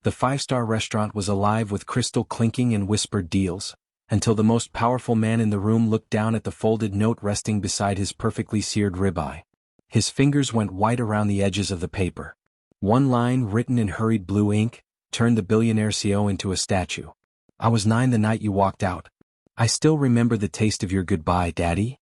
The five-star restaurant was alive with crystal clinking and whispered deals, until the most powerful man in the room looked down at the folded note resting beside his perfectly seared ribeye. His fingers went white around the edges of the paper. One line, written in hurried blue ink, turned the billionaire CEO into a statue. "I was 9 the night you walked out. I still remember the taste of your goodbye, Daddy."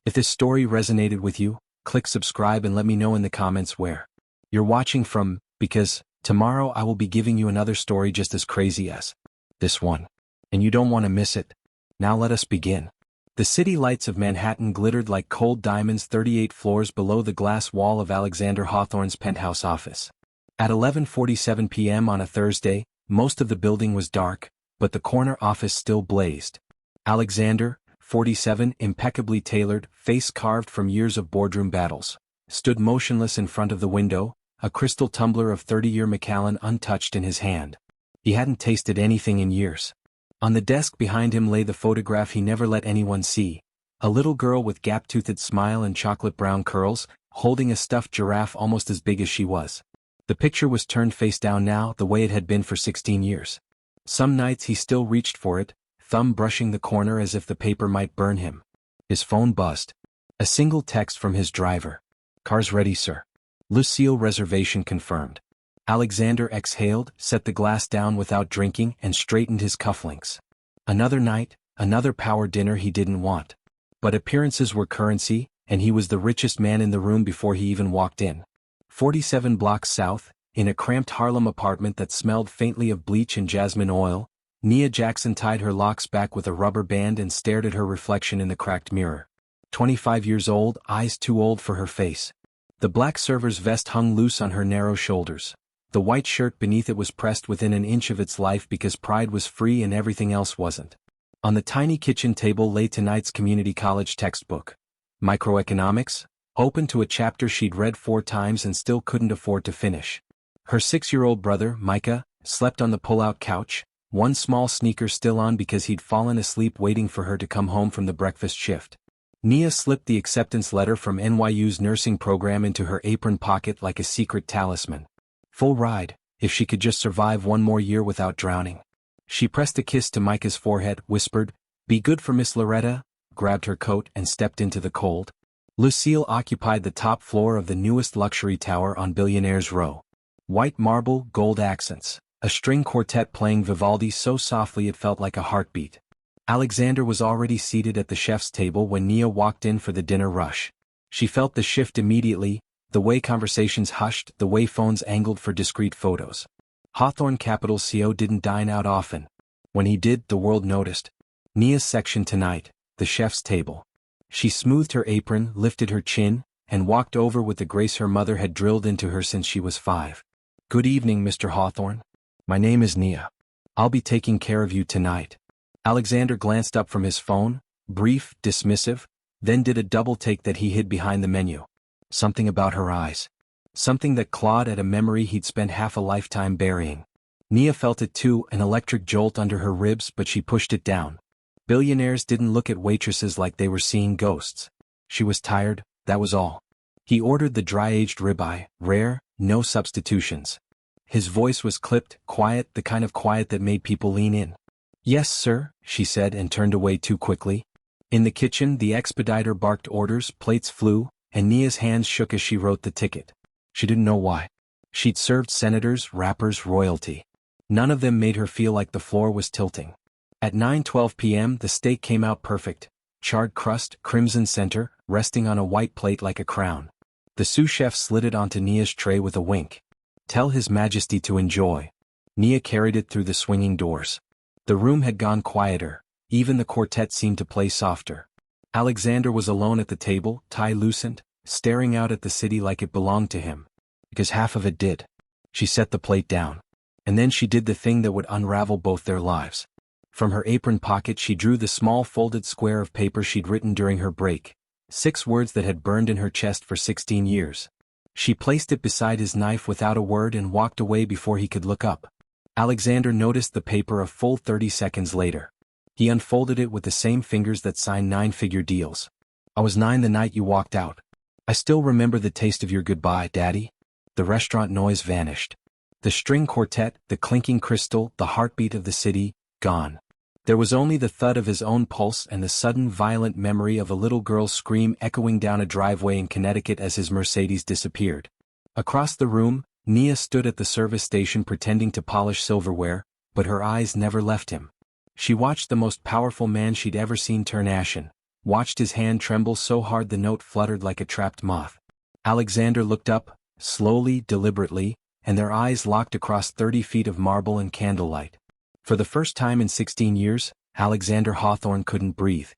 If this story resonated with you, click subscribe and let me know in the comments where you're watching from, because tomorrow I will be giving you another story just as crazy as this one. And you don't want to miss it. Now let us begin. The city lights of Manhattan glittered like cold diamonds 38 floors below the glass wall of Alexander Hawthorne's penthouse office. At 11:47 p.m. on a Thursday, most of the building was dark, but the corner office still blazed. Alexander, 47, impeccably tailored, face carved from years of boardroom battles, stood motionless in front of the window, a crystal tumbler of 30-year Macallan untouched in his hand. He hadn't tasted anything in years. On the desk behind him lay the photograph he never let anyone see, a little girl with gap-toothed smile and chocolate-brown curls, holding a stuffed giraffe almost as big as she was. The picture was turned face down now, the way it had been for 16 years. Some nights he still reached for it, thumb brushing the corner as if the paper might burn him. His phone buzzed. A single text from his driver. "Car's ready, sir. Lucille reservation confirmed." Alexander exhaled, set the glass down without drinking, and straightened his cufflinks. Another night, another power dinner he didn't want. But appearances were currency, and he was the richest man in the room before he even walked in. 47 blocks south, in a cramped Harlem apartment that smelled faintly of bleach and jasmine oil, Nia Jackson tied her locks back with a rubber band and stared at her reflection in the cracked mirror. 25 years old, eyes too old for her face. The black server's vest hung loose on her narrow shoulders. The white shirt beneath it was pressed within an inch of its life because pride was free and everything else wasn't. On the tiny kitchen table lay tonight's community college textbook. Microeconomics, open to a chapter she'd read 4 times and still couldn't afford to finish. Her 6-year-old brother, Micah, slept on the pull-out couch, one small sneaker still on because he'd fallen asleep waiting for her to come home from the breakfast shift. Nia slipped the acceptance letter from NYU's nursing program into her apron pocket like a secret talisman. Full ride, if she could just survive one more year without drowning. She pressed a kiss to Micah's forehead, whispered, "Be good for Miss Loretta," grabbed her coat and stepped into the cold. Lucille occupied the top floor of the newest luxury tower on Billionaire's Row. White marble, gold accents, a string quartet playing Vivaldi so softly it felt like a heartbeat. Alexander was already seated at the chef's table when Nia walked in for the dinner rush. She felt the shift immediately, the way conversations hushed, the way phones angled for discreet photos. Hawthorne Capital's CEO didn't dine out often. When he did, the world noticed. Nia's section tonight, the chef's table. She smoothed her apron, lifted her chin, and walked over with the grace her mother had drilled into her since she was 5. "Good evening, Mr. Hawthorne. My name is Nia. I'll be taking care of you tonight." Alexander glanced up from his phone, brief, dismissive, then did a double take that he hid behind the menu. Something about her eyes. Something that clawed at a memory he'd spent half a lifetime burying. Nia felt it too, an electric jolt under her ribs, but she pushed it down. Billionaires didn't look at waitresses like they were seeing ghosts. She was tired, that was all. He ordered the dry-aged ribeye, rare, no substitutions. His voice was clipped, quiet, the kind of quiet that made people lean in. "Yes, sir," she said and turned away too quickly. In the kitchen, the expediter barked orders, plates flew, and Nia's hands shook as she wrote the ticket. She didn't know why. She'd served senators, rappers, royalty. None of them made her feel like the floor was tilting. At 9:12 p.m. the steak came out perfect, charred crust, crimson center, resting on a white plate like a crown. The sous chef slid it onto Nia's tray with a wink. "Tell His Majesty to enjoy." Nia carried it through the swinging doors. The room had gone quieter, even the quartet seemed to play softer. Alexander was alone at the table, tie loosened, staring out at the city like it belonged to him. Because half of it did. She set the plate down. And then she did the thing that would unravel both their lives. From her apron pocket she drew the small folded square of paper she'd written during her break. 6 words that had burned in her chest for 16 years. She placed it beside his knife without a word and walked away before he could look up. Alexander noticed the paper a full 30 seconds later. He unfolded it with the same fingers that signed 9-figure deals. "I was 9 the night you walked out. I still remember the taste of your goodbye, Daddy." The restaurant noise vanished. The string quartet, the clinking crystal, the heartbeat of the city, gone. There was only the thud of his own pulse and the sudden violent memory of a little girl's scream echoing down a driveway in Connecticut as his Mercedes disappeared. Across the room, Nia stood at the service station pretending to polish silverware, but her eyes never left him. She watched the most powerful man she'd ever seen turn ashen, watched his hand tremble so hard the note fluttered like a trapped moth. Alexander looked up, slowly, deliberately, and their eyes locked across 30 feet of marble and candlelight. For the first time in 16 years, Alexander Hawthorne couldn't breathe.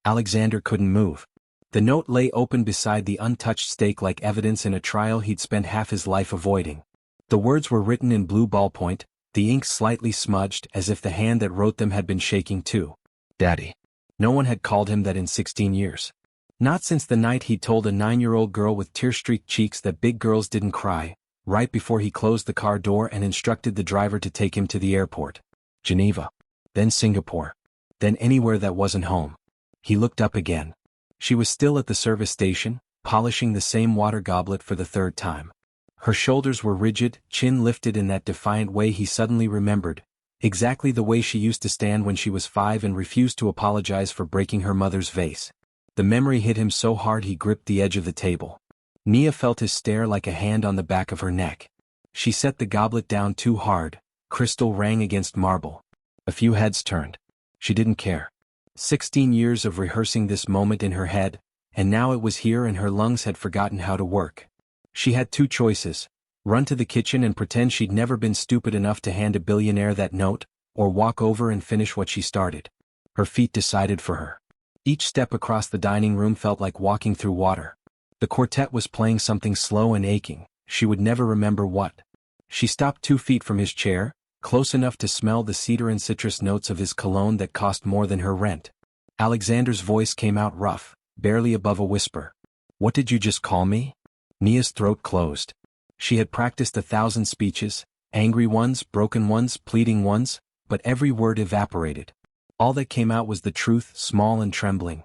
Alexander couldn't move. The note lay open beside the untouched stake like evidence in a trial he'd spent half his life avoiding. The words were written in blue ballpoint, the ink slightly smudged as if the hand that wrote them had been shaking too. Daddy. No one had called him that in 16 years. Not since the night he'd told a 9-year-old girl with tear-streaked cheeks that big girls didn't cry, right before he closed the car door and instructed the driver to take him to the airport. Geneva. Then Singapore. Then anywhere that wasn't home. He looked up again. She was still at the service station, polishing the same water goblet for the third time. Her shoulders were rigid, chin lifted in that defiant way he suddenly remembered, exactly the way she used to stand when she was 5 and refused to apologize for breaking her mother's vase. The memory hit him so hard he gripped the edge of the table. Nia felt his stare like a hand on the back of her neck. She set the goblet down too hard. Crystal rang against marble. A few heads turned. She didn't care. 16 years of rehearsing this moment in her head, and now it was here and her lungs had forgotten how to work. She had two choices: run to the kitchen and pretend she'd never been stupid enough to hand a billionaire that note, or walk over and finish what she started. Her feet decided for her. Each step across the dining room felt like walking through water. The quartet was playing something slow and aching, she would never remember what. She stopped 2 feet from his chair, close enough to smell the cedar and citrus notes of his cologne that cost more than her rent. Alexander's voice came out rough, barely above a whisper. What did you just call me? Nia's throat closed. She had practiced 1,000 speeches, angry ones, broken ones, pleading ones, but every word evaporated. All that came out was the truth, small and trembling.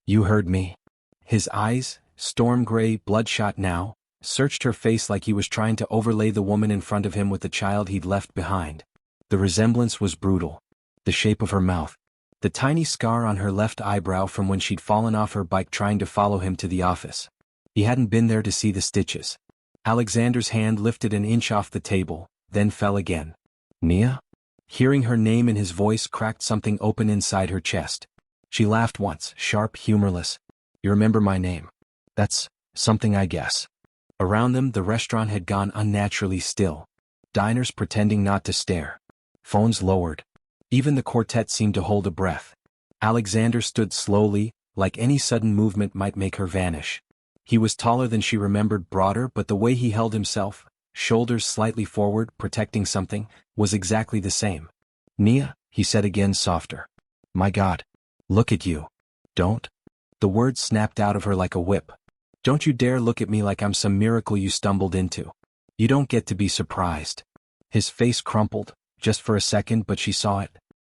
You heard me. His eyes, storm gray, bloodshot now, searched her face like he was trying to overlay the woman in front of him with the child he'd left behind. The resemblance was brutal. The shape of her mouth. The tiny scar on her left eyebrow from when she'd fallen off her bike trying to follow him to the office. He hadn't been there to see the stitches. Alexander's hand lifted an inch off the table, then fell again. Nia? Hearing her name and his voice cracked something open inside her chest. She laughed once, sharp, humorless. You remember my name? That's something, I guess. Around them, the restaurant had gone unnaturally still. Diners pretending not to stare. Phones lowered. Even the quartet seemed to hold a breath. Alexander stood slowly, like any sudden movement might make her vanish. He was taller than she remembered, broader, but the way he held himself, shoulders slightly forward, protecting something, was exactly the same. Nia, he said again, softer. My God. Look at you. Don't. The words snapped out of her like a whip. Don't you dare look at me like I'm some miracle you stumbled into. You don't get to be surprised. His face crumpled, just for a second, but she saw it.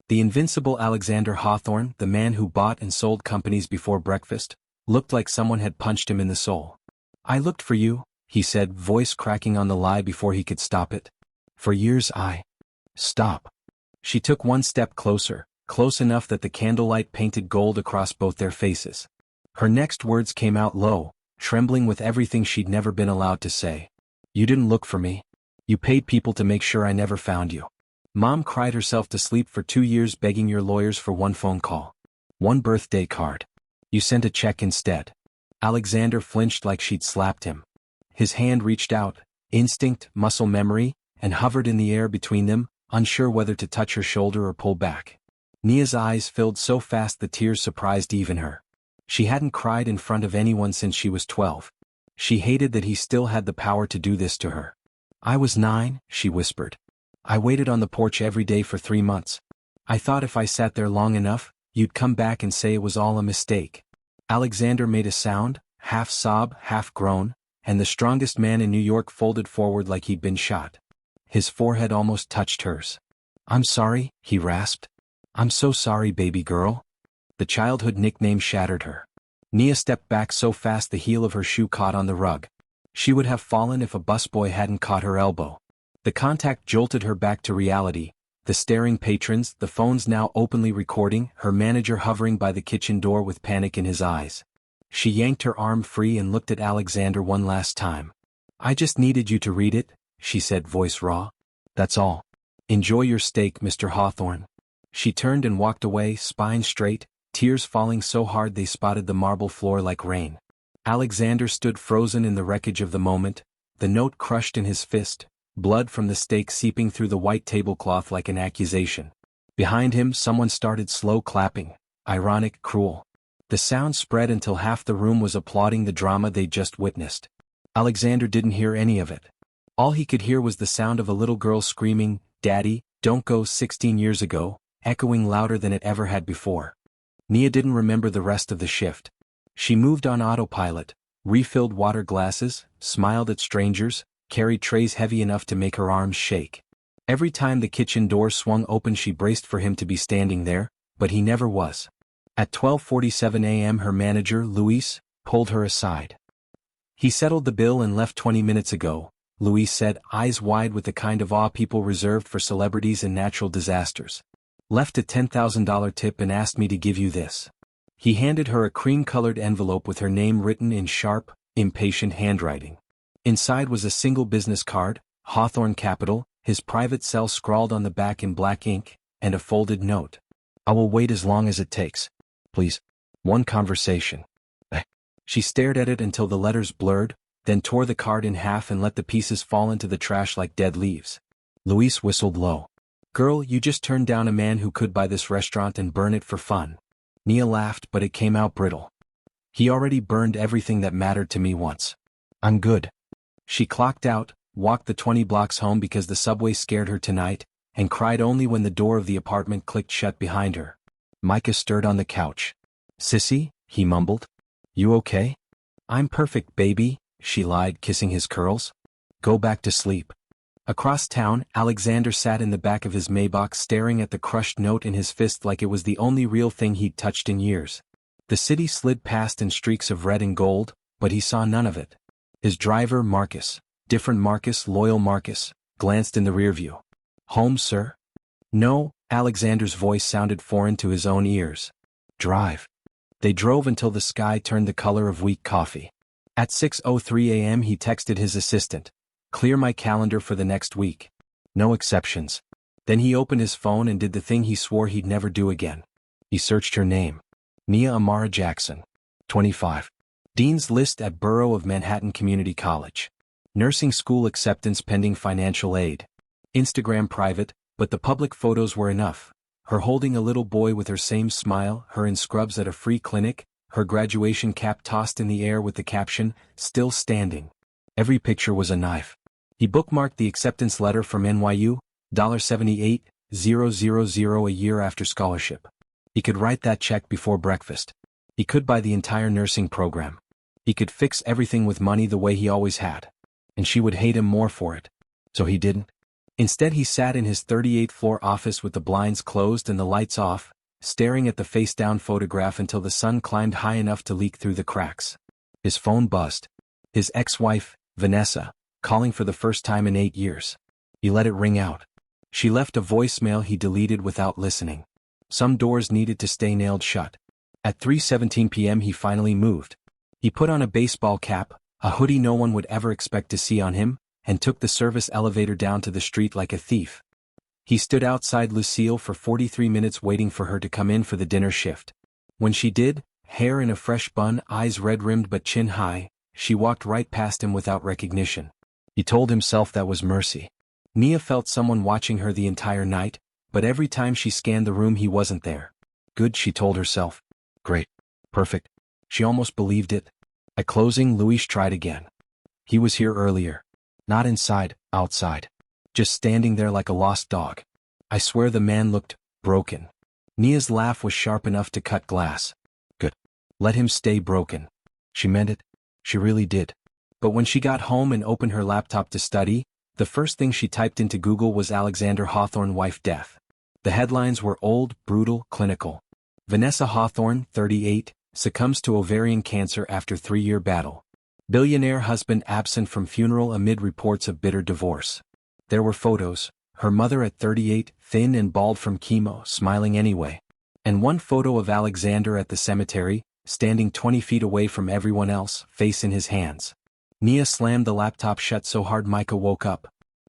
The invincible Alexander Hawthorne, the man who bought and sold companies before breakfast, looked like someone had punched him in the soul. I looked for you, he said, voice cracking on the lie before he could stop it. For years I... Stop. She took one step closer, close enough that the candlelight painted gold across both their faces. Her next words came out low, trembling with everything she'd never been allowed to say. You didn't look for me. You paid people to make sure I never found you. Mom cried herself to sleep for 2 years begging your lawyers for one phone call. One birthday card. You sent a check instead. Alexander flinched like she'd slapped him. His hand reached out, instinct, muscle memory, and hovered in the air between them, unsure whether to touch her shoulder or pull back. Nia's eyes filled so fast the tears surprised even her. She hadn't cried in front of anyone since she was 12. She hated that he still had the power to do this to her. I was 9, she whispered. I waited on the porch every day for 3 months. I thought if I sat there long enough, you'd come back and say it was all a mistake. Alexander made a sound, half sob, half groan, and the strongest man in New York folded forward like he'd been shot. His forehead almost touched hers. I'm sorry, he rasped. I'm so sorry, baby girl. The childhood nickname shattered her. Nia stepped back so fast the heel of her shoe caught on the rug. She would have fallen if a busboy hadn't caught her elbow. The contact jolted her back to reality, the staring patrons, the phones now openly recording, her manager hovering by the kitchen door with panic in his eyes. She yanked her arm free and looked at Alexander one last time. "I just needed you to read it," she said, voice raw. "That's all. Enjoy your steak, Mr. Hawthorne." She turned and walked away, spine straight, tears falling so hard they spotted the marble floor like rain. Alexander stood frozen in the wreckage of the moment, the note crushed in his fist, blood from the steak seeping through the white tablecloth like an accusation. Behind him, someone started slow clapping, ironic, cruel. The sound spread until half the room was applauding the drama they'd just witnessed. Alexander didn't hear any of it. All he could hear was the sound of a little girl screaming, "Daddy, don't go," 16 years ago, echoing louder than it ever had before. Nia didn't remember the rest of the shift. She moved on autopilot, refilled water glasses, smiled at strangers, carried trays heavy enough to make her arms shake. Every time the kitchen door swung open she braced for him to be standing there, but he never was. At 12:47 a.m. her manager, Luis, pulled her aside. "He settled the bill and left 20 minutes ago," Luis said, eyes wide with the kind of awe people reserved for celebrities and natural disasters. "Left a $10,000 tip and asked me to give you this." He handed her a cream-colored envelope with her name written in sharp, impatient handwriting. Inside was a single business card, Hawthorne Capital, his private cell scrawled on the back in black ink, and a folded note. "I will wait as long as it takes. Please. One conversation." She stared at it until the letters blurred, then tore the card in half and let the pieces fall into the trash like dead leaves. Luis whistled low. "Girl, you just turned down a man who could buy this restaurant and burn it for fun." Nia laughed, but it came out brittle. "He already burned everything that mattered to me once. I'm good." She clocked out, walked the 20 blocks home because the subway scared her tonight, and cried only when the door of the apartment clicked shut behind her. Micah stirred on the couch. "Sissy," he mumbled. "You okay?" "I'm perfect, baby," she lied, kissing his curls. "Go back to sleep." Across town, Alexander sat in the back of his Maybach staring at the crushed note in his fist like it was the only real thing he'd touched in years. The city slid past in streaks of red and gold, but he saw none of it. His driver, Marcus, different Marcus, loyal Marcus, glanced in the rearview. "Home, sir?" "No," Alexander's voice sounded foreign to his own ears. "Drive." They drove until the sky turned the color of weak coffee. At 6:03 a.m. he texted his assistant, "Clear my calendar for the next week. No exceptions." Then he opened his phone and did the thing he swore he'd never do again. He searched her name. Nia Amara Jackson. 25. Dean's List at Borough of Manhattan Community College. Nursing school acceptance pending financial aid. Instagram private, but the public photos were enough. Her holding a little boy with her same smile, her in scrubs at a free clinic, her graduation cap tossed in the air with the caption, "Still standing." Every picture was a knife. He bookmarked the acceptance letter from NYU, $78,000 a year after scholarship. He could write that check before breakfast. He could buy the entire nursing program. He could fix everything with money the way he always had. And she would hate him more for it. So he didn't. Instead he sat in his 38th-floor office with the blinds closed and the lights off, staring at the face-down photograph until the sun climbed high enough to leak through the cracks. His phone buzzed. His ex-wife, Vanessa, calling for the first time in 8 years. He let it ring out. She left a voicemail he deleted without listening. Some doors needed to stay nailed shut. At 3:17 p.m. he finally moved. He put on a baseball cap, a hoodie no one would ever expect to see on him, and took the service elevator down to the street like a thief. He stood outside Lucille for 43 minutes waiting for her to come in for the dinner shift. When she did, hair in a fresh bun, eyes red-rimmed but chin high, she walked right past him without recognition. He told himself that was mercy. Nia felt someone watching her the entire night, but every time she scanned the room he wasn't there. Good, she told herself. Great. Perfect. She almost believed it. At closing, Luis tried again. He was here earlier. Not inside, outside. Just standing there like a lost dog. I swear the man looked broken. Nia's laugh was sharp enough to cut glass. Good. Let him stay broken. She meant it. She really did. But when she got home and opened her laptop to study, the first thing she typed into Google was Alexander Hawthorne wife death. The headlines were old, brutal, clinical. Vanessa Hawthorne, 38, succumbs to ovarian cancer after 3-year battle. Billionaire husband absent from funeral amid reports of bitter divorce. There were photos, her mother at 38, thin and bald from chemo, smiling anyway. And one photo of Alexander at the cemetery, standing 20 feet away from everyone else, face in his hands. Nia slammed the laptop shut so hard Micah woke up.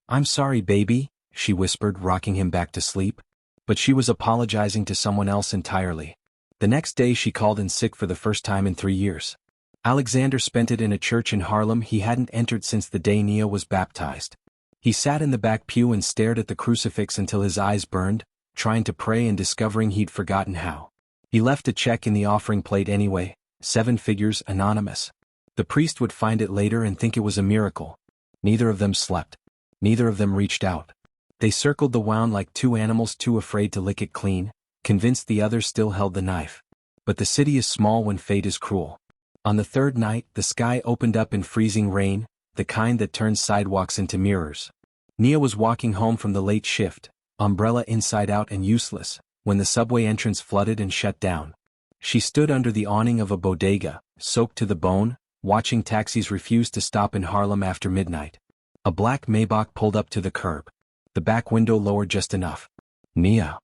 "I'm sorry, baby," she whispered, rocking him back to sleep. But she was apologizing to someone else entirely. The next day she called in sick for the first time in 3 years. Alexander spent it in a church in Harlem he hadn't entered since the day Nia was baptized. He sat in the back pew and stared at the crucifix until his eyes burned, trying to pray and discovering he'd forgotten how. He left a check in the offering plate anyway, 7 figures, anonymous. The priest would find it later and think it was a miracle. Neither of them slept. Neither of them reached out. They circled the wound like two animals too afraid to lick it clean, convinced the other still held the knife. But the city is small when fate is cruel. On the third night, the sky opened up in freezing rain, the kind that turns sidewalks into mirrors. Nia was walking home from the late shift, umbrella inside out and useless, when the subway entrance flooded and shut down. She stood under the awning of a bodega, soaked to the bone, watching taxis refuse to stop in Harlem after midnight. A black Maybach pulled up to the curb. The back window lowered just enough. "Nia."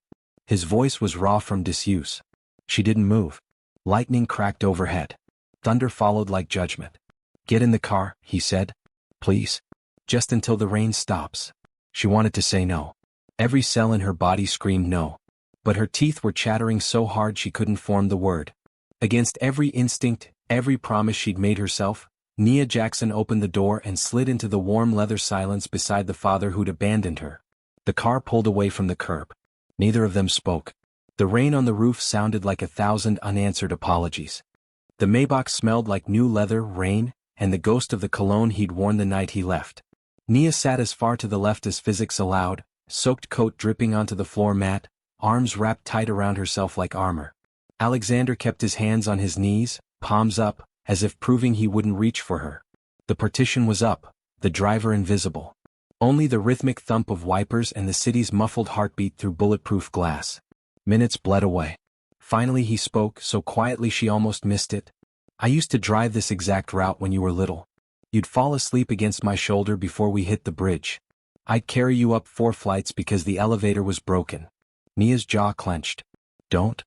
His voice was raw from disuse. She didn't move. Lightning cracked overhead. Thunder followed like judgment. "Get in the car," he said. "Please. Just until the rain stops." She wanted to say no. Every cell in her body screamed no. But her teeth were chattering so hard she couldn't form the word. Against every instinct, every promise she'd made herself, Nia Jackson opened the door and slid into the warm leather silence beside the father who'd abandoned her. The car pulled away from the curb. Neither of them spoke. The rain on the roof sounded like 1,000 unanswered apologies. The Maybach smelled like new leather, rain, and the ghost of the cologne he'd worn the night he left. Nia sat as far to the left as physics allowed, soaked coat dripping onto the floor mat, arms wrapped tight around herself like armor. Alexander kept his hands on his knees, palms up, as if proving he wouldn't reach for her. The partition was up, the driver invisible. Only the rhythmic thump of wipers and the city's muffled heartbeat through bulletproof glass. Minutes bled away. Finally he spoke, so quietly she almost missed it. "I used to drive this exact route when you were little. You'd fall asleep against my shoulder before we hit the bridge. I'd carry you up 4 flights because the elevator was broken." Nia's jaw clenched. "Don't?"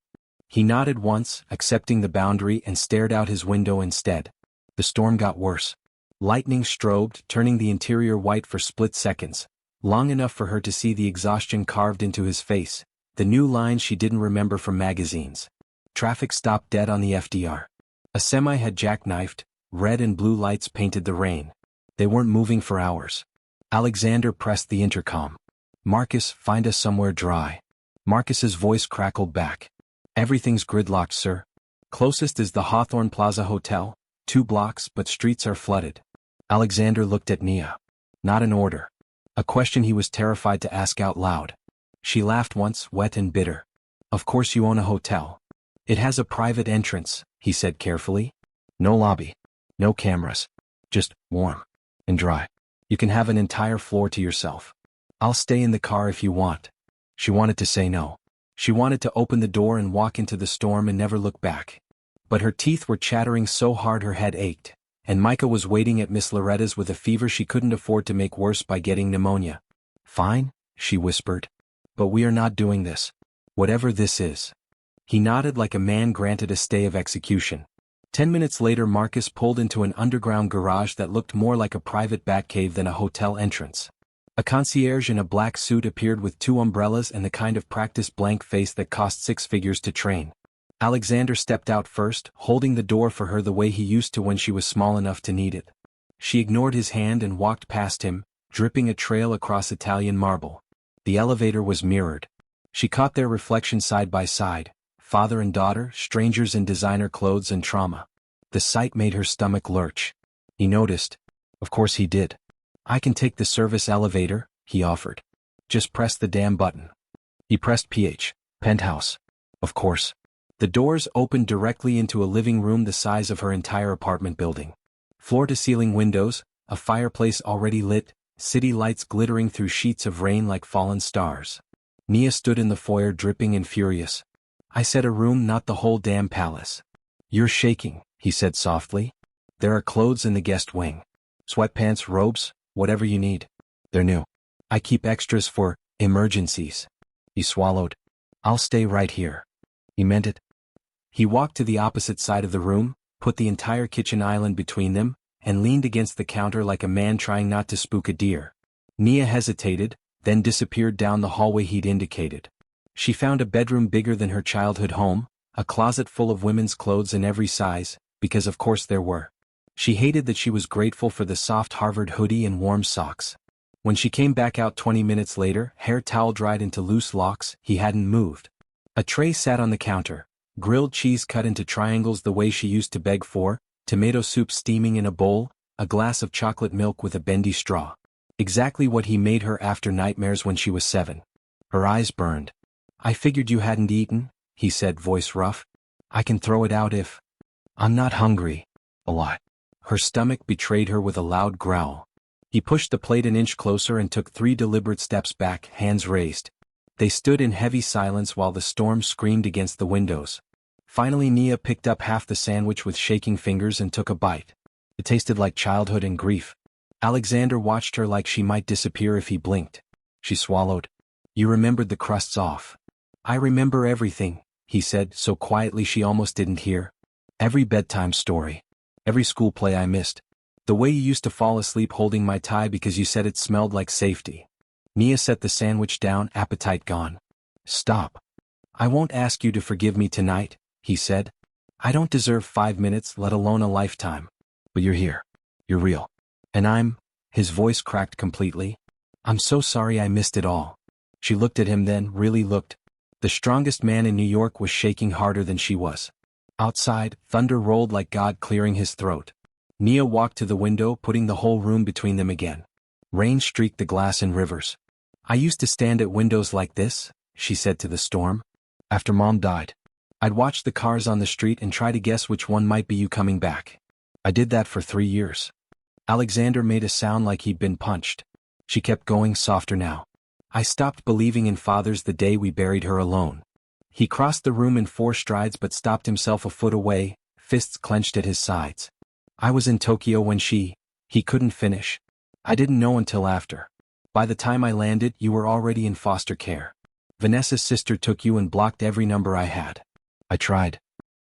He nodded once, accepting the boundary, and stared out his window instead. The storm got worse. Lightning strobed, turning the interior white for split seconds, long enough for her to see the exhaustion carved into his face, the new lines she didn't remember from magazines. Traffic stopped dead on the FDR. A semi had jackknifed, red and blue lights painted the rain. They weren't moving for hours. Alexander pressed the intercom. "Marcus, find us somewhere dry." Marcus's voice crackled back. "Everything's gridlocked, sir. Closest is the Hawthorne Plaza Hotel, 2 blocks, but streets are flooded." Alexander looked at Nia. Not an order. A question he was terrified to ask out loud. She laughed once, wet and bitter. "Of course you own a hotel. It has a private entrance," he said carefully. "No lobby. No cameras. Just warm. And dry. You can have an entire floor to yourself. I'll stay in the car if you want." She wanted to say no. She wanted to open the door and walk into the storm and never look back. But her teeth were chattering so hard her head ached, and Micah was waiting at Miss Loretta's with a fever she couldn't afford to make worse by getting pneumonia. "Fine," she whispered. "But we are not doing this. Whatever this is." He nodded like a man granted a stay of execution. 10 minutes later Marcus pulled into an underground garage that looked more like a private Batcave than a hotel entrance. A concierge in a black suit appeared with 2 umbrellas and the kind of practiced blank face that cost 6 figures to train. Alexander stepped out first, holding the door for her the way he used to when she was small enough to need it. She ignored his hand and walked past him, dripping a trail across Italian marble. The elevator was mirrored. She caught their reflection side by side, father and daughter, strangers in designer clothes and trauma. The sight made her stomach lurch. He noticed. Of course he did. "I can take the service elevator," he offered. "Just press the damn button." He pressed PH. Penthouse. Of course. The doors opened directly into a living room the size of her entire apartment building. Floor-to-ceiling windows, a fireplace already lit, city lights glittering through sheets of rain like fallen stars. Nia stood in the foyer dripping and furious. "I said a room, not the whole damn palace." "You're shaking," he said softly. "There are clothes in the guest wing. Sweatpants, robes, whatever you need. They're new. I keep extras for emergencies. He swallowed. I'll stay right here. He meant it. He walked to the opposite side of the room, put the entire kitchen island between them, and leaned against the counter like a man trying not to spook a deer. Nia hesitated, then disappeared down the hallway he'd indicated. She found a bedroom bigger than her childhood home, a closet full of women's clothes in every size, because of course there were. She hated that she was grateful for the soft Harvard hoodie and warm socks. When she came back out 20 minutes later, hair towel dried into loose locks, he hadn't moved. A tray sat on the counter, grilled cheese cut into triangles the way she used to beg for, tomato soup steaming in a bowl, a glass of chocolate milk with a bendy straw. Exactly what he made her after nightmares when she was 7. Her eyes burned. I figured you hadn't eaten, he said, voice rough. I can throw it out if... I'm not hungry. A lot. Her stomach betrayed her with a loud growl. He pushed the plate an inch closer and took 3 deliberate steps back, hands raised. They stood in heavy silence while the storm screamed against the windows. Finally Nia picked up half the sandwich with shaking fingers and took a bite. It tasted like childhood and grief. Alexander watched her like she might disappear if he blinked. She swallowed. You remembered the crusts off. I remember everything, he said so quietly she almost didn't hear. Every bedtime story. Every school play I missed. The way you used to fall asleep holding my tie because you said it smelled like safety. Nia set the sandwich down, appetite gone. Stop. I won't ask you to forgive me tonight, he said. I don't deserve 5 minutes, let alone a lifetime. But you're here. You're real. And his voice cracked completely. I'm so sorry I missed it all. She looked at him then, really looked. The strongest man in New York was shaking harder than she was. Outside, thunder rolled like God clearing his throat. Nia walked to the window, putting the whole room between them again. Rain streaked the glass in rivers. I used to stand at windows like this, she said to the storm. After Mom died. I'd watch the cars on the street and try to guess which one might be you coming back. I did that for 3 years. Alexander made a sound like he'd been punched. She kept going, softer now. I stopped believing in fathers the day we buried her alone. He crossed the room in 4 strides but stopped himself a foot away, fists clenched at his sides. I was in Tokyo when he couldn't finish. I didn't know until after. By the time I landed, you were already in foster care. Vanessa's sister took you and blocked every number I had. I tried.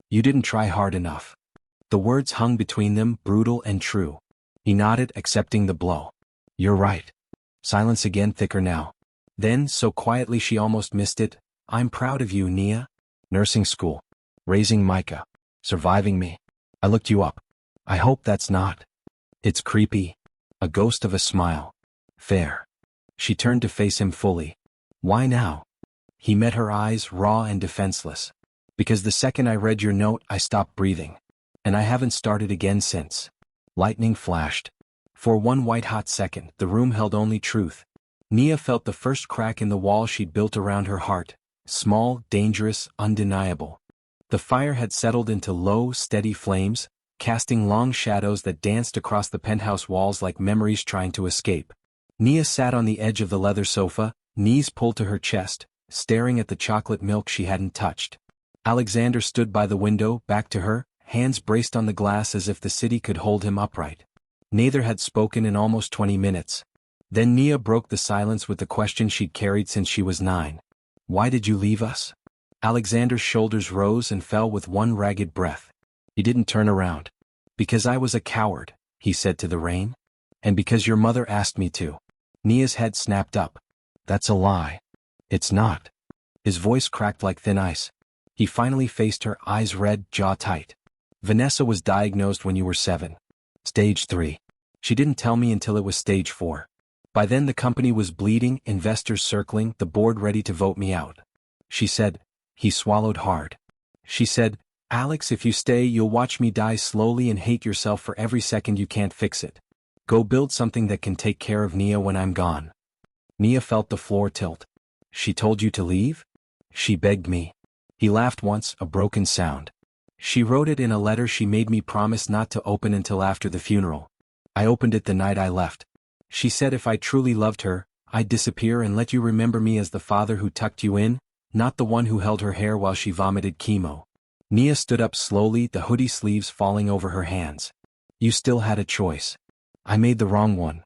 You didn't try hard enough. The words hung between them, brutal and true. He nodded, accepting the blow. You're right. Silence again, thicker now. Then, so quietly she almost missed it, I'm proud of you, Nia. Nursing school. Raising Micah. Surviving me. I looked you up. I hope that's not. It's creepy. A ghost of a smile. Fair. She turned to face him fully. Why now? He met her eyes, raw and defenseless. Because the second I read your note, I stopped breathing. And I haven't started again since. Lightning flashed. For one white-hot second, the room held only truth. Nia felt the first crack in the wall she'd built around her heart. Small, dangerous, undeniable. The fire had settled into low, steady flames, casting long shadows that danced across the penthouse walls like memories trying to escape. Nia sat on the edge of the leather sofa, knees pulled to her chest, staring at the chocolate milk she hadn't touched. Alexander stood by the window, back to her, hands braced on the glass as if the city could hold him upright. Neither had spoken in almost 20 minutes. Then Nia broke the silence with the question she'd carried since she was 9. Why did you leave us? Alexander's shoulders rose and fell with one ragged breath. He didn't turn around. Because I was a coward, he said to the rain. And because your mother asked me to. Nia's head snapped up. That's a lie. It's not. His voice cracked like thin ice. He finally faced her, eyes red, jaw tight. Vanessa was diagnosed when you were 7. Stage 3. She didn't tell me until it was stage 4. By then the company was bleeding, investors circling, the board ready to vote me out. She said, he swallowed hard. She said, Alex, if you stay, you'll watch me die slowly and hate yourself for every second you can't fix it. Go build something that can take care of Nia when I'm gone. Nia felt the floor tilt. She told you to leave? She begged me. He laughed once, a broken sound. She wrote it in a letter she made me promise not to open until after the funeral. I opened it the night I left. She said if I truly loved her, I'd disappear and let you remember me as the father who tucked you in, not the one who held her hair while she vomited chemo. Nia stood up slowly, the hoodie sleeves falling over her hands. You still had a choice. I made the wrong one.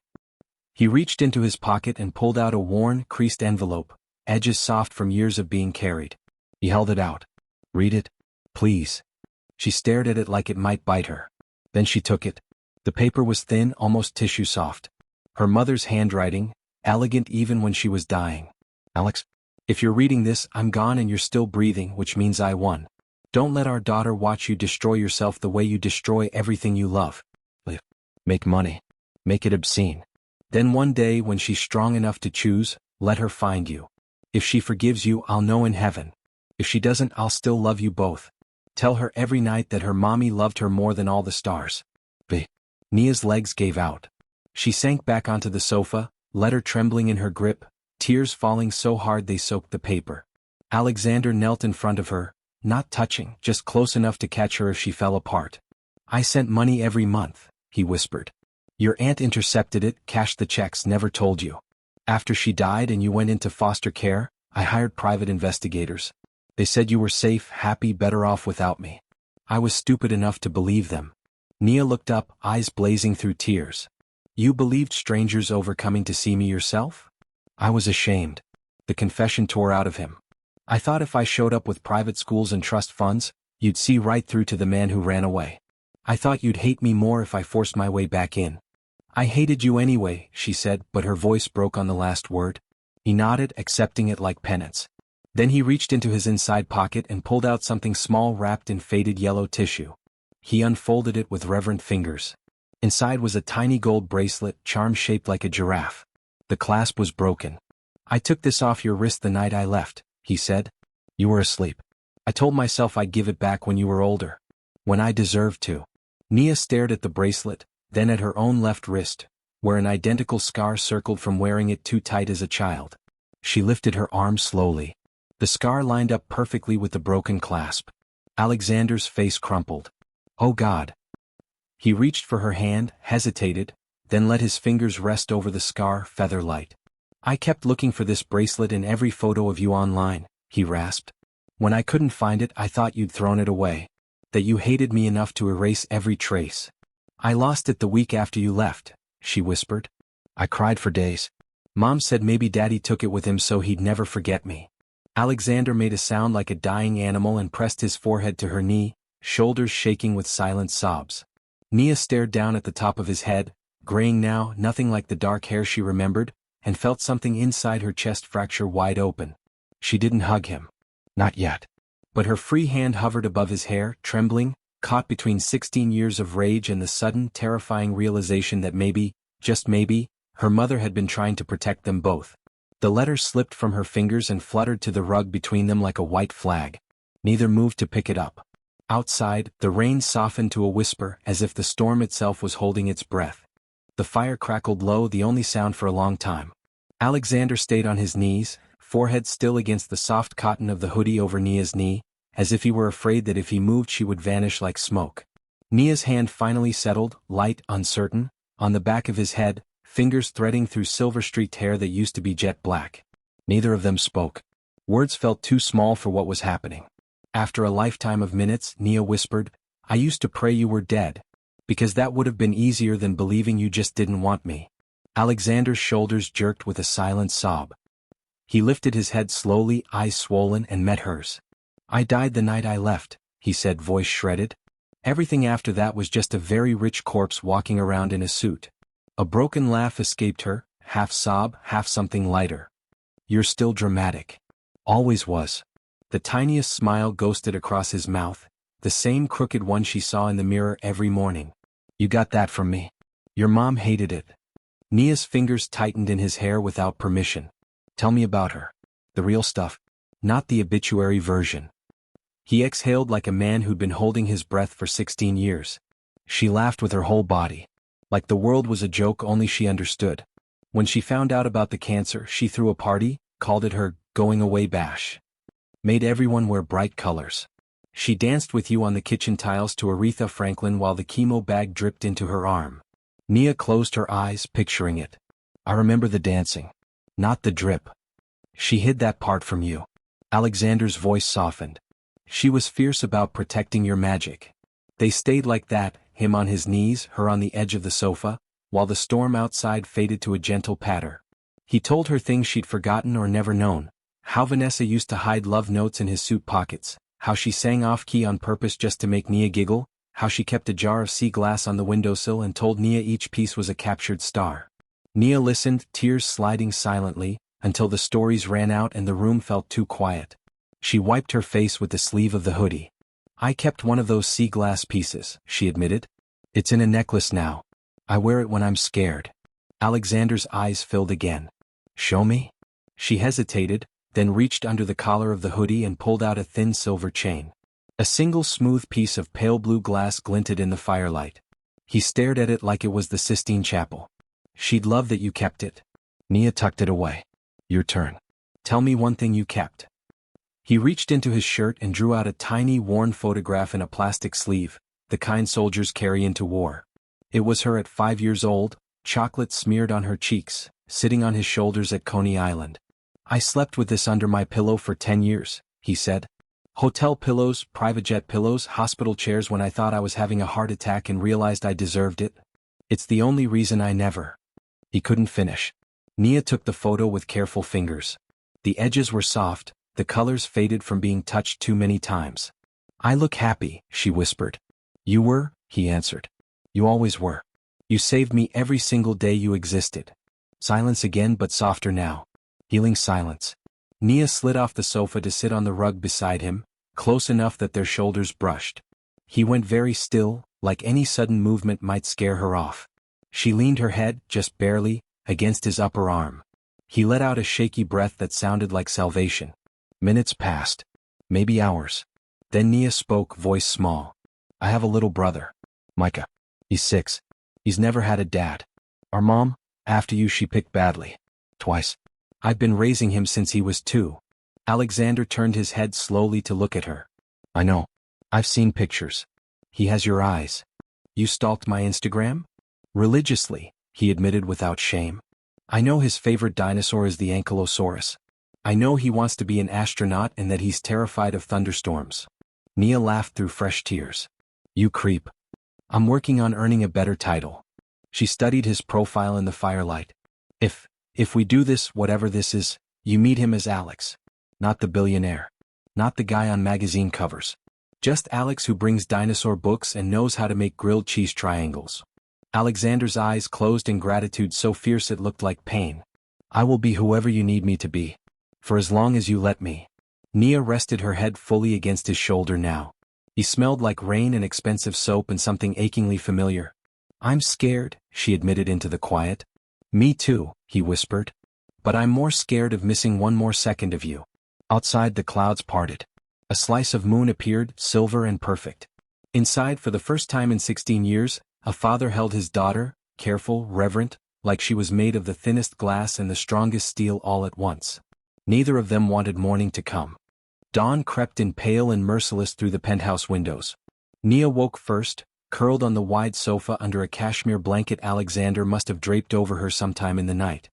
He reached into his pocket and pulled out a worn, creased envelope, edges soft from years of being carried. He held it out. Read it, please. She stared at it like it might bite her. Then she took it. The paper was thin, almost tissue soft. Her mother's handwriting, elegant even when she was dying. Alex, if you're reading this, I'm gone and you're still breathing, which means I won. Don't let our daughter watch you destroy yourself the way you destroy everything you love. Make money. Make it obscene. Then one day when she's strong enough to choose, let her find you. If she forgives you, I'll know in heaven. If she doesn't, I'll still love you both. Tell her every night that her mommy loved her more than all the stars. Nia's legs gave out. She sank back onto the sofa, letter trembling in her grip, tears falling so hard they soaked the paper. Alexander knelt in front of her, not touching, just close enough to catch her if she fell apart. I sent money every month, he whispered. Your aunt intercepted it, cashed the checks, never told you. After she died and you went into foster care, I hired private investigators. They said you were safe, happy, better off without me. I was stupid enough to believe them. Nia looked up, eyes blazing through tears. You believed strangers over coming to see me yourself? I was ashamed. The confession tore out of him. I thought if I showed up with private schools and trust funds, you'd see right through to the man who ran away. I thought you'd hate me more if I forced my way back in. I hated you anyway, she said, but her voice broke on the last word. He nodded, accepting it like penance. Then he reached into his inside pocket and pulled out something small wrapped in faded yellow tissue. He unfolded it with reverent fingers. Inside was a tiny gold bracelet, charm-shaped like a giraffe. The clasp was broken. I took this off your wrist the night I left, he said. You were asleep. I told myself I'd give it back when you were older. When I deserved to. Nia stared at the bracelet, then at her own left wrist, where an identical scar circled from wearing it too tight as a child. She lifted her arm slowly. The scar lined up perfectly with the broken clasp. Alexander's face crumpled. Oh God. He reached for her hand, hesitated, then let his fingers rest over the scar, feather light. I kept looking for this bracelet in every photo of you online, he rasped. When I couldn't find it, I thought you'd thrown it away. That you hated me enough to erase every trace. I lost it the week after you left, she whispered. I cried for days. Mom said maybe Daddy took it with him so he'd never forget me. Alexander made a sound like a dying animal and pressed his forehead to her knee, shoulders shaking with silent sobs. Nia stared down at the top of his head, graying now, nothing like the dark hair she remembered, and felt something inside her chest fracture wide open. She didn't hug him. Not yet. But her free hand hovered above his hair, trembling, caught between 16 years of rage and the sudden, terrifying realization that maybe, just maybe, her mother had been trying to protect them both. The letter slipped from her fingers and fluttered to the rug between them like a white flag. Neither moved to pick it up. Outside, the rain softened to a whisper as if the storm itself was holding its breath. The fire crackled low, the only sound for a long time. Alexander stayed on his knees, forehead still against the soft cotton of the hoodie over Nia's knee, as if he were afraid that if he moved she would vanish like smoke. Nia's hand finally settled, light, uncertain, on the back of his head, fingers threading through silver-streaked hair that used to be jet black. Neither of them spoke. Words felt too small for what was happening. After a lifetime of minutes, Nia whispered, I used to pray you were dead. Because that would have been easier than believing you just didn't want me. Alexander's shoulders jerked with a silent sob. He lifted his head slowly, eyes swollen, and met hers. I died the night I left, he said, voice shredded. Everything after that was just a very rich corpse walking around in a suit. A broken laugh escaped her, half sob, half something lighter. You're still dramatic. Always was. The tiniest smile ghosted across his mouth, the same crooked one she saw in the mirror every morning. You got that from me. Your mom hated it. Nia's fingers tightened in his hair without permission. Tell me about her. The real stuff. Not the obituary version. He exhaled like a man who'd been holding his breath for 16 years. She laughed with her whole body. Like the world was a joke only she understood. When she found out about the cancer, she threw a party, called it her going-away bash. Made everyone wear bright colors. She danced with you on the kitchen tiles to Aretha Franklin while the chemo bag dripped into her arm. Nia closed her eyes, picturing it. I remember the dancing. Not the drip. She hid that part from you. Alexander's voice softened. She was fierce about protecting your magic. They stayed like that, him on his knees, her on the edge of the sofa, while the storm outside faded to a gentle patter. He told her things she'd forgotten or never known. How Vanessa used to hide love notes in his suit pockets, how she sang off-key on purpose just to make Nia giggle, how she kept a jar of sea glass on the windowsill and told Nia each piece was a captured star. Nia listened, tears sliding silently, until the stories ran out and the room felt too quiet. She wiped her face with the sleeve of the hoodie. I kept one of those sea glass pieces, she admitted. It's in a necklace now. I wear it when I'm scared. Alexander's eyes filled again. Show me? She hesitated, then reached under the collar of the hoodie and pulled out a thin silver chain. A single smooth piece of pale blue glass glinted in the firelight. He stared at it like it was the Sistine Chapel. She'd love that you kept it. Nia tucked it away. Your turn. Tell me one thing you kept. He reached into his shirt and drew out a tiny worn photograph in a plastic sleeve, the kind soldiers carry into war. It was her at 5 years old, chocolate smeared on her cheeks, sitting on his shoulders at Coney Island. I slept with this under my pillow for 10 years, he said. Hotel pillows, private jet pillows, hospital chairs when I thought I was having a heart attack and realized I deserved it. It's the only reason I never. He couldn't finish. Nia took the photo with careful fingers. The edges were soft, the colors faded from being touched too many times. I look happy, she whispered. You were, he answered. You always were. You saved me every single day you existed. Silence again, but softer now. Healing silence. Nia slid off the sofa to sit on the rug beside him, close enough that their shoulders brushed. He went very still, like any sudden movement might scare her off. She leaned her head, just barely, against his upper arm. He let out a shaky breath that sounded like salvation. Minutes passed. Maybe hours. Then Nia spoke, voice small. I have a little brother. Micah. He's 6. He's never had a dad. Our mom, after you, she picked badly. Twice. I've been raising him since he was 2. Alexander turned his head slowly to look at her. I know. I've seen pictures. He has your eyes. You stalked my Instagram? Religiously, he admitted without shame. I know his favorite dinosaur is the ankylosaurus. I know he wants to be an astronaut and that he's terrified of thunderstorms. Nia laughed through fresh tears. You creep. I'm working on earning a better title. She studied his profile in the firelight. If we do this, whatever this is, you meet him as Alex. Not the billionaire. Not the guy on magazine covers. Just Alex who brings dinosaur books and knows how to make grilled cheese triangles. Alexander's eyes closed in gratitude so fierce it looked like pain. I will be whoever you need me to be. For as long as you let me. Nia rested her head fully against his shoulder now. He smelled like rain and expensive soap and something achingly familiar. I'm scared, she admitted into the quiet. Me too, he whispered. But I'm more scared of missing one more second of you. Outside the clouds parted. A slice of moon appeared, silver and perfect. Inside, for the first time in 16 years, a father held his daughter, careful, reverent, like she was made of the thinnest glass and the strongest steel all at once. Neither of them wanted morning to come. Dawn crept in pale and merciless through the penthouse windows. Nia woke first, curled on the wide sofa under a cashmere blanket Alexander must have draped over her sometime in the night.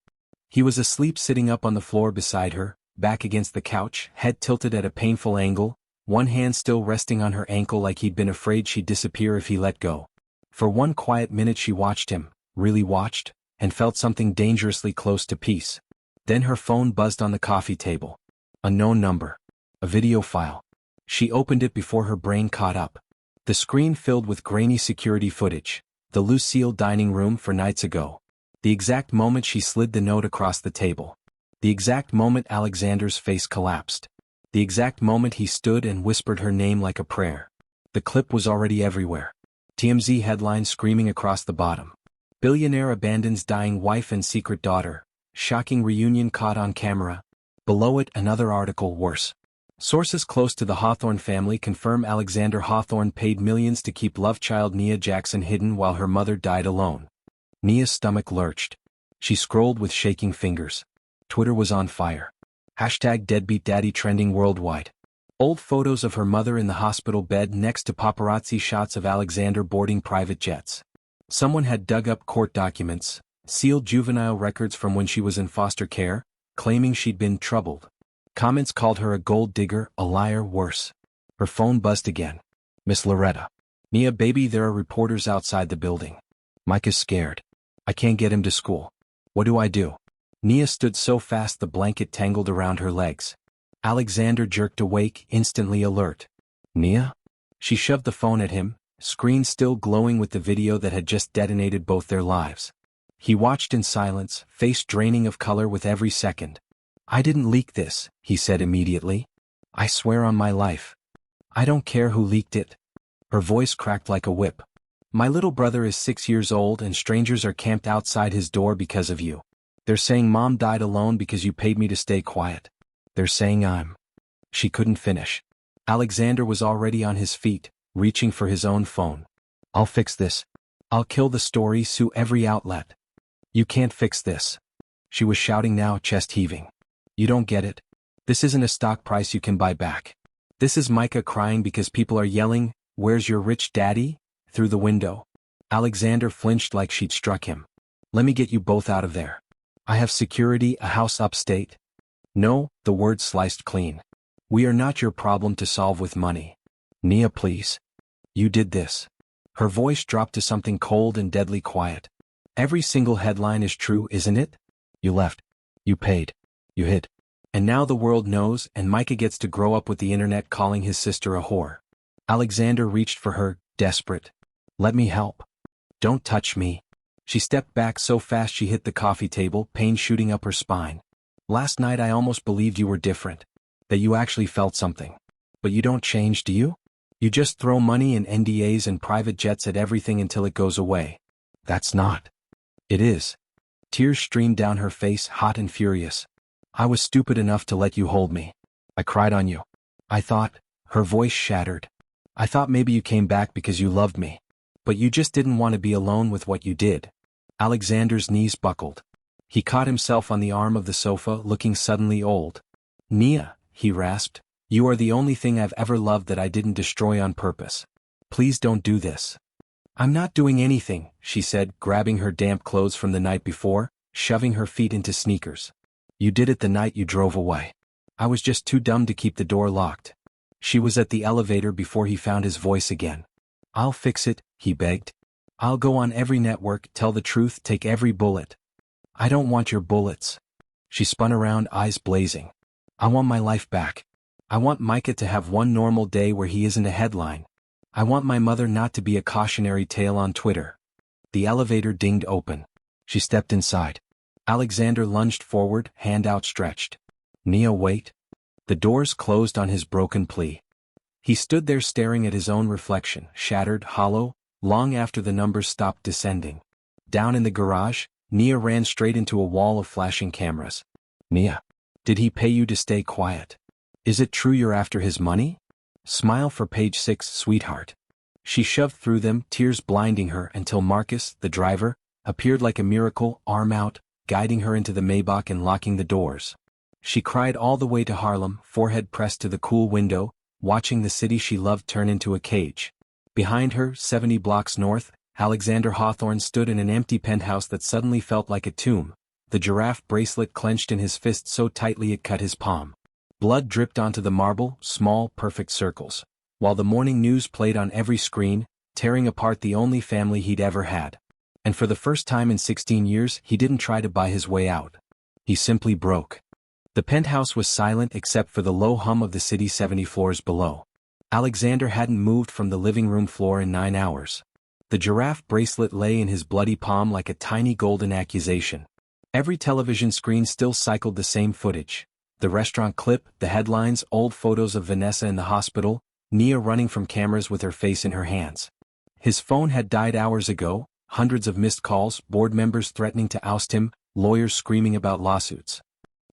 He was asleep sitting up on the floor beside her, back against the couch, head tilted at a painful angle, one hand still resting on her ankle like he'd been afraid she'd disappear if he let go. For one quiet minute she watched him, really watched, and felt something dangerously close to peace. Then her phone buzzed on the coffee table. A known number. A video file. She opened it before her brain caught up. The screen filled with grainy security footage. The Lucille dining room for nights ago. The exact moment she slid the note across the table. The exact moment Alexander's face collapsed. The exact moment he stood and whispered her name like a prayer. The clip was already everywhere. TMZ headline screaming across the bottom. Billionaire abandons dying wife and secret daughter. Shocking reunion caught on camera. Below it, another article worse. Sources close to the Hawthorne family confirm Alexander Hawthorne paid millions to keep love child Nia Jackson hidden while her mother died alone. Nia's stomach lurched. She scrolled with shaking fingers. Twitter was on fire. #DeadbeatDaddy trending worldwide. Old photos of her mother in the hospital bed next to paparazzi shots of Alexander boarding private jets. Someone had dug up court documents, sealed juvenile records from when she was in foster care, claiming she'd been troubled. Comments called her a gold digger, a liar, worse. Her phone buzzed again. Miss Loretta. Nia baby, there are reporters outside the building. Mike is scared. I can't get him to school. What do I do? Nia stood so fast the blanket tangled around her legs. Alexander jerked awake, instantly alert. Nia? She shoved the phone at him, screen still glowing with the video that had just detonated both their lives. He watched in silence, face draining of color with every second. I didn't leak this, he said immediately. I swear on my life. I don't care who leaked it. Her voice cracked like a whip. My little brother is 6 years old and strangers are camped outside his door because of you. They're saying Mom died alone because you paid me to stay quiet. They're saying I'm... She couldn't finish. Alexander was already on his feet, reaching for his own phone. I'll fix this. I'll kill the story, sue every outlet. You can't fix this. She was shouting now, chest heaving. You don't get it. This isn't a stock price you can buy back. This is Micah crying because people are yelling, "Where's your rich daddy?" through the window. Alexander flinched like she'd struck him. Let me get you both out of there. I have security, a house upstate. No, the word sliced clean. We are not your problem to solve with money. Nia, please. You did this. Her voice dropped to something cold and deadly quiet. Every single headline is true, isn't it? You left. You paid. You hid. And now the world knows, and Micah gets to grow up with the internet calling his sister a whore. Alexander reached for her, desperate. Let me help. Don't touch me. She stepped back so fast she hit the coffee table, pain shooting up her spine. Last night I almost believed you were different. That you actually felt something. But you don't change, do you? You just throw money and NDAs and private jets at everything until it goes away. That's not. It is. Tears streamed down her face, hot and furious. I was stupid enough to let you hold me. I cried on you. I thought, her voice shattered. I thought maybe you came back because you loved me. But you just didn't want to be alone with what you did. Alexander's knees buckled. He caught himself on the arm of the sofa, looking suddenly old. Nia, he rasped, you are the only thing I've ever loved that I didn't destroy on purpose. Please don't do this. I'm not doing anything, she said, grabbing her damp clothes from the night before, shoving her feet into sneakers. You did it the night you drove away. I was just too dumb to keep the door locked. She was at the elevator before he found his voice again. I'll fix it, he begged. I'll go on every network, tell the truth, take every bullet. I don't want your bullets. She spun around, eyes blazing. I want my life back. I want Micah to have one normal day where he isn't a headline. I want my mother not to be a cautionary tale on Twitter. The elevator dinged open. She stepped inside. Alexander lunged forward, hand outstretched. Nia, wait. The doors closed on his broken plea. He stood there staring at his own reflection, shattered, hollow, long after the numbers stopped descending. Down in the garage, Nia ran straight into a wall of flashing cameras. Nia, did he pay you to stay quiet? Is it true you're after his money? Smile for page 6, sweetheart. She shoved through them, tears blinding her, until Marcus, the driver, appeared like a miracle, arm out, guiding her into the Maybach and locking the doors. She cried all the way to Harlem, forehead pressed to the cool window, watching the city she loved turn into a cage. Behind her, 70 blocks north, Alexander Hawthorne stood in an empty penthouse that suddenly felt like a tomb, the giraffe bracelet clenched in his fist so tightly it cut his palm. Blood dripped onto the marble, small, perfect circles, while the morning news played on every screen, tearing apart the only family he'd ever had. And for the first time in 16 years, he didn't try to buy his way out. He simply broke. The penthouse was silent except for the low hum of the city 70 floors below. Alexander hadn't moved from the living room floor in 9 hours. The giraffe bracelet lay in his bloody palm like a tiny golden accusation. Every television screen still cycled the same footage. The restaurant clip, the headlines, old photos of Vanessa in the hospital, Nia running from cameras with her face in her hands. His phone had died hours ago, hundreds of missed calls, board members threatening to oust him, lawyers screaming about lawsuits.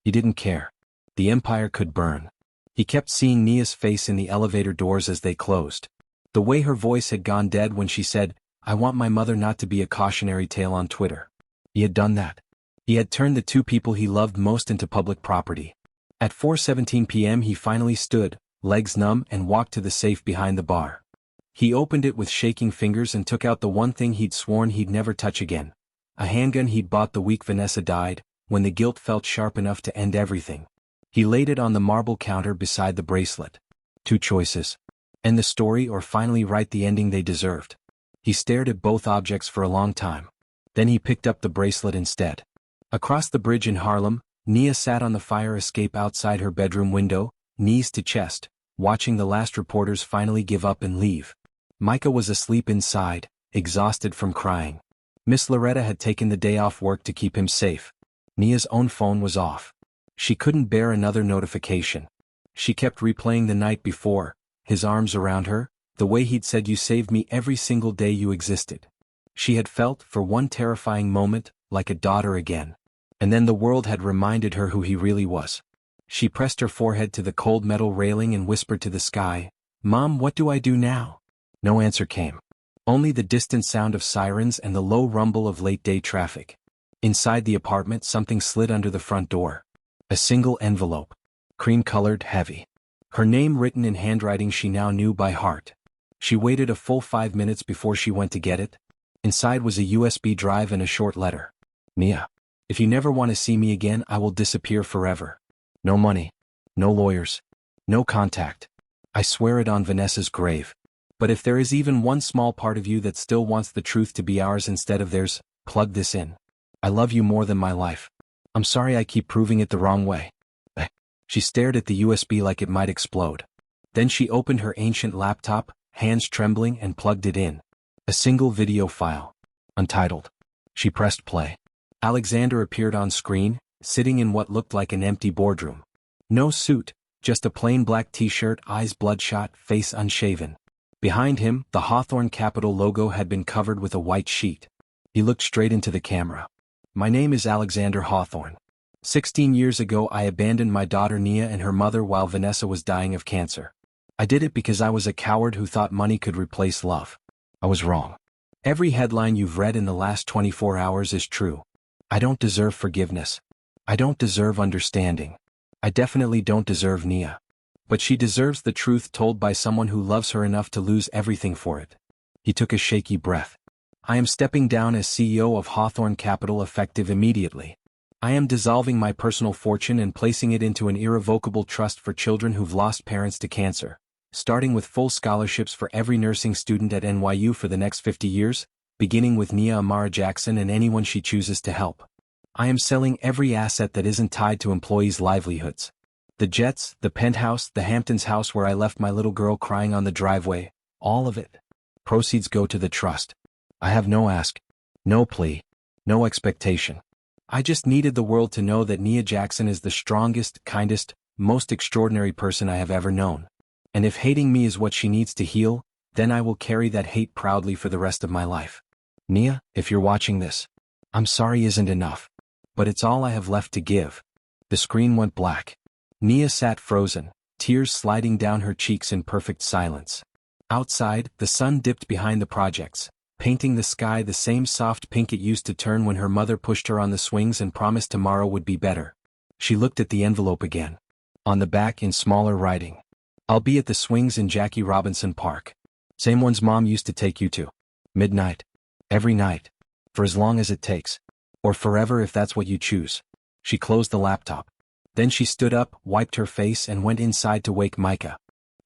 He didn't care. The empire could burn. He kept seeing Nia's face in the elevator doors as they closed. The way her voice had gone dead when she said, I want my mother not to be a cautionary tale on Twitter. He had done that. He had turned the two people he loved most into public property. At 4:17 p.m. he finally stood, legs numb, and walked to the safe behind the bar. He opened it with shaking fingers and took out the one thing he'd sworn he'd never touch again. A handgun he'd bought the week Vanessa died, when the guilt felt sharp enough to end everything. He laid it on the marble counter beside the bracelet. 2 choices. End the story or finally write the ending they deserved. He stared at both objects for a long time. Then he picked up the bracelet instead. Across the bridge in Harlem, Nia sat on the fire escape outside her bedroom window, knees to chest, watching the last reporters finally give up and leave. Micah was asleep inside, exhausted from crying. Miss Loretta had taken the day off work to keep him safe. Nia's own phone was off. She couldn't bear another notification. She kept replaying the night before, his arms around her, the way he'd said you saved me every single day you existed. She had felt, for one terrifying moment, like a daughter again. And then the world had reminded her who he really was. She pressed her forehead to the cold metal railing and whispered to the sky, "Mom, what do I do now?" No answer came. Only the distant sound of sirens and the low rumble of late-day traffic. Inside the apartment, something slid under the front door. A single envelope. Cream-colored, heavy. Her name written in handwriting she now knew by heart. She waited a full 5 minutes before she went to get it. Inside was a USB drive and a short letter. "Nia, if you never want to see me again, I will disappear forever. No money. No lawyers. No contact. I swear it on Vanessa's grave. But if there is even one small part of you that still wants the truth to be ours instead of theirs, plug this in. I love you more than my life. I'm sorry I keep proving it the wrong way." She stared at the USB like it might explode. Then she opened her ancient laptop, hands trembling, and plugged it in. A single video file. Untitled. She pressed play. Alexander appeared on screen, sitting in what looked like an empty boardroom. No suit, just a plain black t-shirt, eyes bloodshot, face unshaven. Behind him, the Hawthorne Capital logo had been covered with a white sheet. He looked straight into the camera. "My name is Alexander Hawthorne. 16 years ago I abandoned my daughter Nia and her mother while Vanessa was dying of cancer. I did it because I was a coward who thought money could replace love. I was wrong. Every headline you've read in the last 24 hours is true. I don't deserve forgiveness. I don't deserve understanding. I definitely don't deserve Nia. But she deserves the truth told by someone who loves her enough to lose everything for it." He took a shaky breath. "I am stepping down as CEO of Hawthorne Capital effective immediately. I am dissolving my personal fortune and placing it into an irrevocable trust for children who've lost parents to cancer, starting with full scholarships for every nursing student at NYU for the next 50 years, beginning with Nia Amara Jackson and anyone she chooses to help. I am selling every asset that isn't tied to employees' livelihoods. The jets, the penthouse, the Hamptons house where I left my little girl crying on the driveway, all of it. Proceeds go to the trust. I have no ask, no plea, no expectation. I just needed the world to know that Nia Jackson is the strongest, kindest, most extraordinary person I have ever known. And if hating me is what she needs to heal, then I will carry that hate proudly for the rest of my life. Nia, if you're watching this, I'm sorry isn't enough. But it's all I have left to give." The screen went black. Nia sat frozen, tears sliding down her cheeks in perfect silence. Outside, the sun dipped behind the projects, painting the sky the same soft pink it used to turn when her mother pushed her on the swings and promised tomorrow would be better. She looked at the envelope again. On the back in smaller writing. "I'll be at the swings in Jackie Robinson Park. Same ones Mom used to take you to. Midnight. Every night. For as long as it takes. Or forever if that's what you choose." She closed the laptop. Then she stood up, wiped her face and went inside to wake Micah.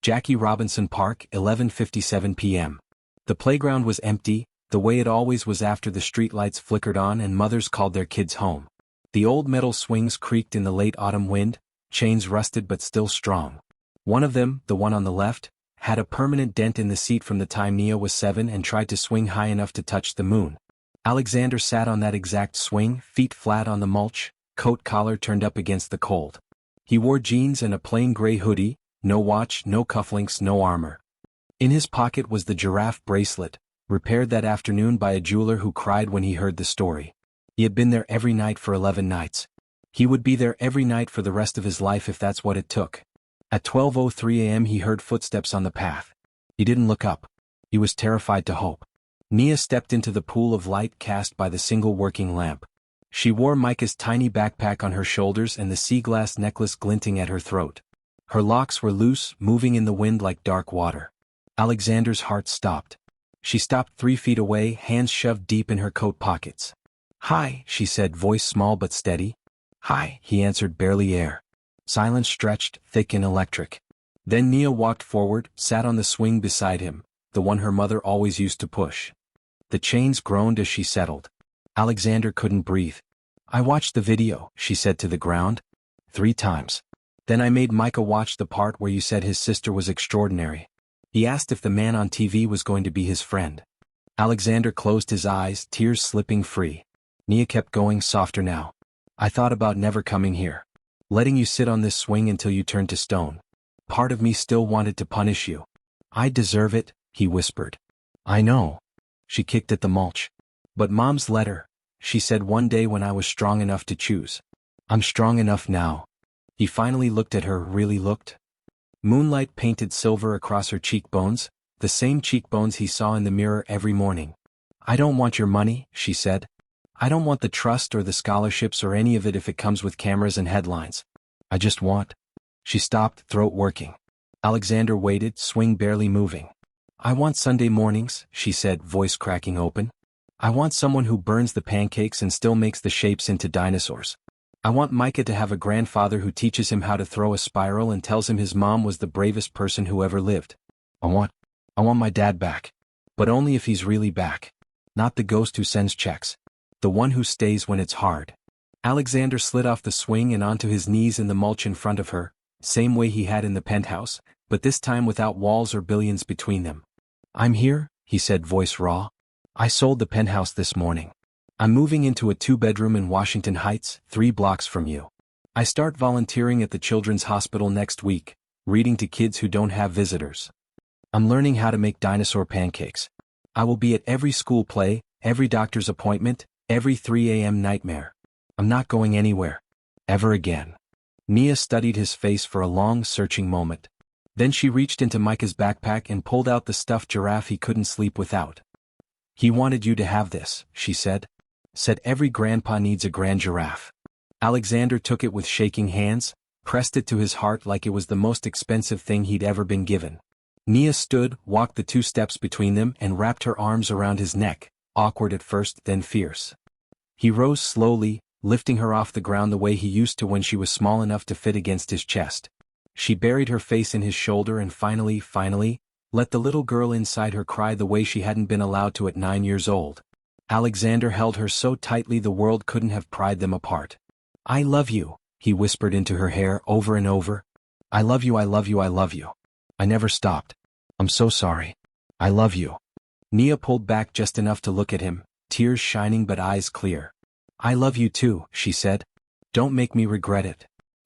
Jackie Robinson Park, 11:57 p.m. The playground was empty, the way it always was after the streetlights flickered on and mothers called their kids home. The old metal swings creaked in the late autumn wind, chains rusted but still strong. One of them, the one on the left, had a permanent dent in the seat from the time Nia was 7 and tried to swing high enough to touch the moon. Alexander sat on that exact swing, feet flat on the mulch, coat collar turned up against the cold. He wore jeans and a plain gray hoodie, no watch, no cufflinks, no armor. In his pocket was the giraffe bracelet, repaired that afternoon by a jeweler who cried when he heard the story. He had been there every night for 11 nights. He would be there every night for the rest of his life if that's what it took. At 12:03 a.m. he heard footsteps on the path. He didn't look up. He was terrified to hope. Nia stepped into the pool of light cast by the single working lamp. She wore Micah's tiny backpack on her shoulders and the sea glass necklace glinting at her throat. Her locks were loose, moving in the wind like dark water. Alexander's heart stopped. She stopped 3 feet away, hands shoved deep in her coat pockets. "Hi," she said, voice small but steady. "Hi," he answered, barely air. Silence stretched, thick and electric. Then Nia walked forward, sat on the swing beside him, the one her mother always used to push. The chains groaned as she settled. Alexander couldn't breathe. I watched the video, she said to the ground. 3 times. Then I made Micah watch the part where you said his sister was extraordinary. He asked if the man on TV was going to be his friend. Alexander closed his eyes, tears slipping free. Nia kept going, softer now. I thought about never coming here. Letting you sit on this swing until you turned to stone. Part of me still wanted to punish you. I deserve it, he whispered. I know. She kicked at the mulch. But Mom's letter, she said one day when I was strong enough to choose. I'm strong enough now. He finally looked at her, really looked. Moonlight painted silver across her cheekbones, the same cheekbones he saw in the mirror every morning. I don't want your money, she said. I don't want the trust or the scholarships or any of it if it comes with cameras and headlines. I just want. She stopped, throat working. Alexander waited, swing barely moving. I want Sunday mornings, she said, voice cracking open. I want someone who burns the pancakes and still makes the shapes into dinosaurs. I want Micah to have a grandfather who teaches him how to throw a spiral and tells him his mom was the bravest person who ever lived. I want my dad back. But only if he's really back. Not the ghost who sends checks. The one who stays when it's hard. Alexander slid off the swing and onto his knees in the mulch in front of her, same way he had in the penthouse, but this time without walls or billions between them. I'm here, he said, voice raw. I sold the penthouse this morning. I'm moving into a 2-bedroom in Washington Heights, 3 blocks from you. I start volunteering at the Children's Hospital next week, reading to kids who don't have visitors. I'm learning how to make dinosaur pancakes. I will be at every school play, every doctor's appointment, every 3 a.m. nightmare. I'm not going anywhere. Ever again. Nia studied his face for a long, searching moment. Then she reached into Micah's backpack and pulled out the stuffed giraffe he couldn't sleep without. He wanted you to have this, she said. Said every grandpa needs a grand giraffe. Alexander took it with shaking hands, pressed it to his heart like it was the most expensive thing he'd ever been given. Nia stood, walked the 2 steps between them and wrapped her arms around his neck, awkward at first, then fierce. He rose slowly, lifting her off the ground the way he used to when she was small enough to fit against his chest. She buried her face in his shoulder and finally, let the little girl inside her cry the way she hadn't been allowed to at 9 years old. Alexander held her so tightly the world couldn't have pried them apart. I love you, he whispered into her hair over and over. I love you, I love you, I love you. I never stopped. I'm so sorry. I love you. Nia pulled back just enough to look at him, tears shining but eyes clear. I love you too, she said. Don't make me regret it.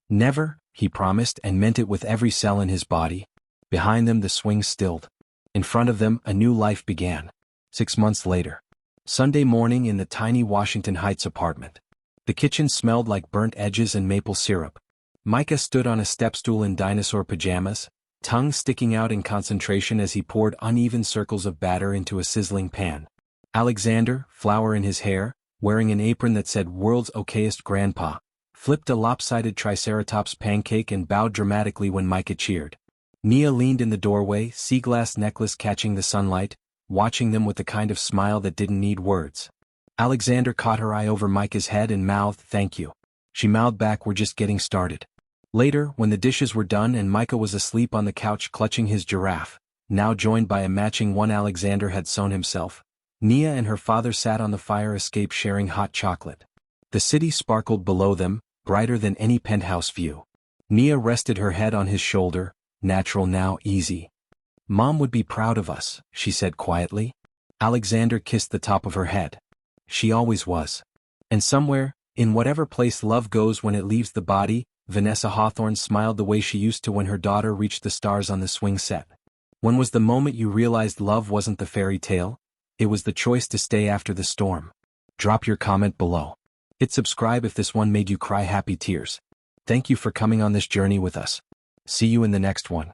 Never, he promised and meant it with every cell in his body. Behind them the swing stilled. In front of them a new life began. 6 months later. Sunday morning in the tiny Washington Heights apartment. The kitchen smelled like burnt edges and maple syrup. Micah stood on a stepstool in dinosaur pajamas, tongue sticking out in concentration as he poured uneven circles of batter into a sizzling pan. Alexander, flour in his hair, wearing an apron that said World's Okayest Grandpa, flipped a lopsided Triceratops pancake and bowed dramatically when Micah cheered. Nia leaned in the doorway, sea-glass necklace catching the sunlight, watching them with the kind of smile that didn't need words. Alexander caught her eye over Micah's head and mouthed, "Thank you." She mouthed back, "We're just getting started." Later, when the dishes were done and Micah was asleep on the couch clutching his giraffe, now joined by a matching one Alexander had sewn himself, Nia and her father sat on the fire escape sharing hot chocolate. The city sparkled below them, brighter than any penthouse view. Nia rested her head on his shoulder, natural now, easy. Mom would be proud of us, she said quietly. Alexander kissed the top of her head. She always was. And somewhere, in whatever place love goes when it leaves the body, Vanessa Hawthorne smiled the way she used to when her daughter reached the stars on the swing set. When was the moment you realized love wasn't the fairy tale? It was the choice to stay after the storm. Drop your comment below. Hit subscribe if this one made you cry happy tears. Thank you for coming on this journey with us. See you in the next one.